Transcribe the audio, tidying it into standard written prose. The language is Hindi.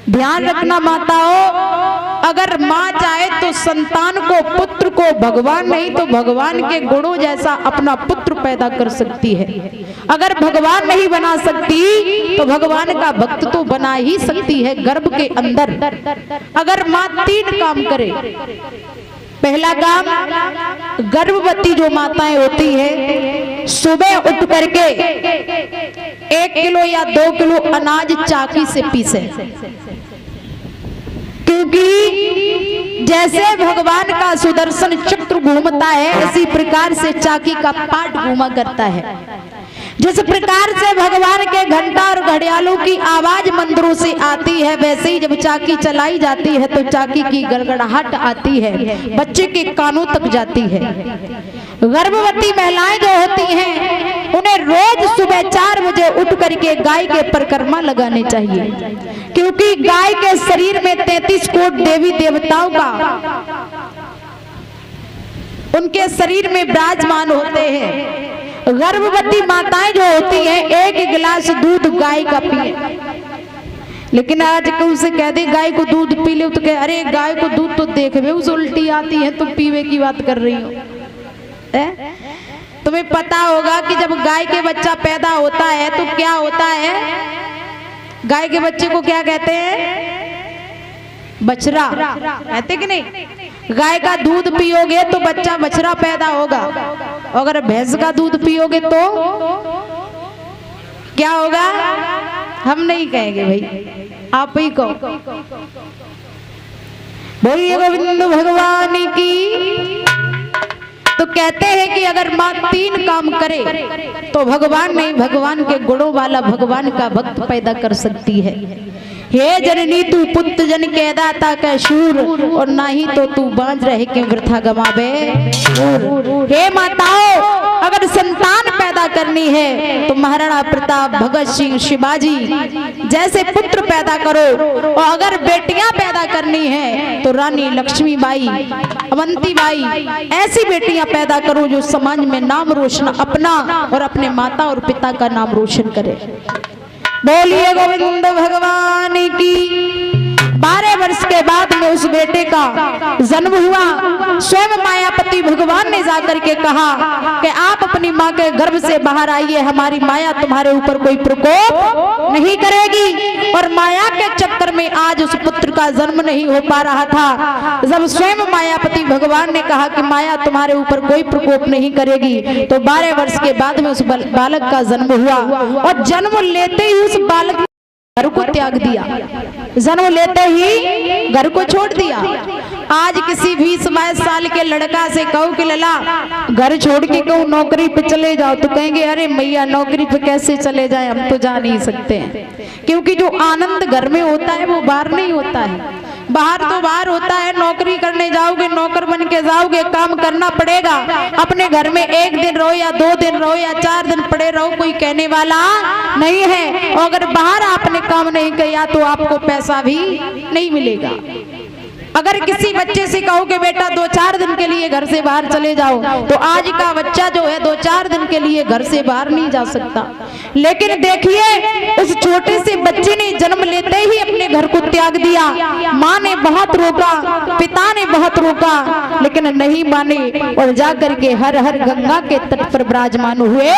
ध्यान रखना माताओं, अगर माँ चाहे तो संतान को, पुत्र को, भगवान नहीं तो भगवान के गुणों जैसा अपना पुत्र पैदा कर सकती है। अगर भगवान नहीं बना सकती तो भगवान का भक्त तो बना ही सकती है गर्भ के अंदर। अगर माँ 3 काम करे। पहला काम, गर्भवती जो माताएं होती हैं सुबह उठ करके 1 किलो या 2 किलो अनाज चाकी से पीसे, क्योंकि जैसे भगवान का सुदर्शन चक्र घूमता है इसी प्रकार से चाकी का पाट घूमा करता है। जिस प्रकार से भगवान के घंटा और घड़ियालों की आवाज मंदिरों से आती है, वैसे ही जब चाकी चलाई जाती है तो चाकी की गड़गड़ाहट आती है, बच्चे के कानों तक जाती है। गर्भवती महिलाएं जो होती हैं उन्हें रोज सुबह 4 बजे उठ करके गाय के परिक्रमा लगाने चाहिए, क्योंकि गाय के शरीर में 33 कोटि देवी देवताओं का उनके शरीर में विराजमान होते हैं। गर्भवती माताएं जो होती हैं 1 गिलास दूध गाय का पिए, लेकिन आज कोई से कह दे गाय को दूध पी ले तो कहे अरे गाय को दूध तो देख बे उस उल्टी आती है, तुम पीवे की बात कर रही हो। तुम्हें पता होगा कि जब गाय के बच्चा पैदा होता है तो क्या होता है, गाय के बच्चे को क्या कहते हैं, बछड़ा कहते कि नहीं। गाय का दूध पियोगे तो बच्चा बछड़ा पैदा होगा, अगर भैंस का दूध पियोगे तो क्या होगा, हम नहीं कहेंगे भाई, आप ही कहो। बोलिए गोविंद भगवान की। तो कहते हैं कि अगर माँ 3 काम करे तो भगवान नहीं, भगवान के गुणों वाला भगवान का भक्त पैदा कर सकती है। हे जननी तू पुत्र जन के दाता का शूर, और नाही तो तू बांझ रहे के वृथा गवावे। हे माताओं, अगर संतान पैदा करनी है तो महाराणा प्रताप, भगत सिंह, शिवाजी जैसे पुत्र पैदा करो, और अगर बेटियां पैदा करनी है तो रानी लक्ष्मीबाई, अवंतीबाई ऐसी बेटियां पैदा करो जो समाज में नाम रोशन अपना और अपने माता और पिता का नाम रोशन करे। बोलिए गोविंद भगवान की। 12 वर्ष के बाद में उस बेटे का जन्म हुआ। स्वयं मायापति भगवान ने जाकर के कहा कि आप अपनी माँ के गर्भ से बाहर आइए, हमारी माया तुम्हारे ऊपर कोई प्रकोप नहीं करेगी। और माया के चक्कर में आज उस पुत्र का जन्म नहीं हो पा रहा था। जब स्वयं मायापति भगवान ने कहा कि माया तुम्हारे ऊपर कोई प्रकोप नहीं करेगी, तो 12 वर्ष के बाद में उस बालक का जन्म हुआ, और जन्म लेते ही उस बालक घर को त्याग दिया, जन्म लेते ही घर को छोड़ दिया। आज किसी 20-22 साल के लड़का से कहो कि लला घर छोड़ के कहो नौकरी पे चले जाओ, तो कहेंगे अरे मैया नौकरी पे कैसे चले जाएं, हम तो जा नहीं सकते हैं। क्योंकि जो आनंद घर में होता है वो बाहर नहीं होता है। बाहर तो बाहर होता है, नौकरी करने जाओगे, नौकर बन के जाओगे, काम करना पड़ेगा। अपने घर में 1 दिन रहो या 2 दिन रहो या 4 दिन पड़े रहो, कोई कहने वाला नहीं है। और अगर बाहर आपने काम नहीं किया तो आपको पैसा भी नहीं मिलेगा। अगर किसी बच्चे से कहो कि बेटा 2-4 दिन के लिए घर से बाहर चले जाओ, तो आज का बच्चा जो है 2-4 दिन के लिए घर से बाहर नहीं जा सकता। लेकिन देखिए उस छोटे से बच्चे ने जन्म लेते ही अपने घर को त्याग दिया। माँ ने बहुत रोका, पिता ने बहुत रोका, लेकिन नहीं माने और जाकर के हर हर गंगा के तट पर विराजमान हुए।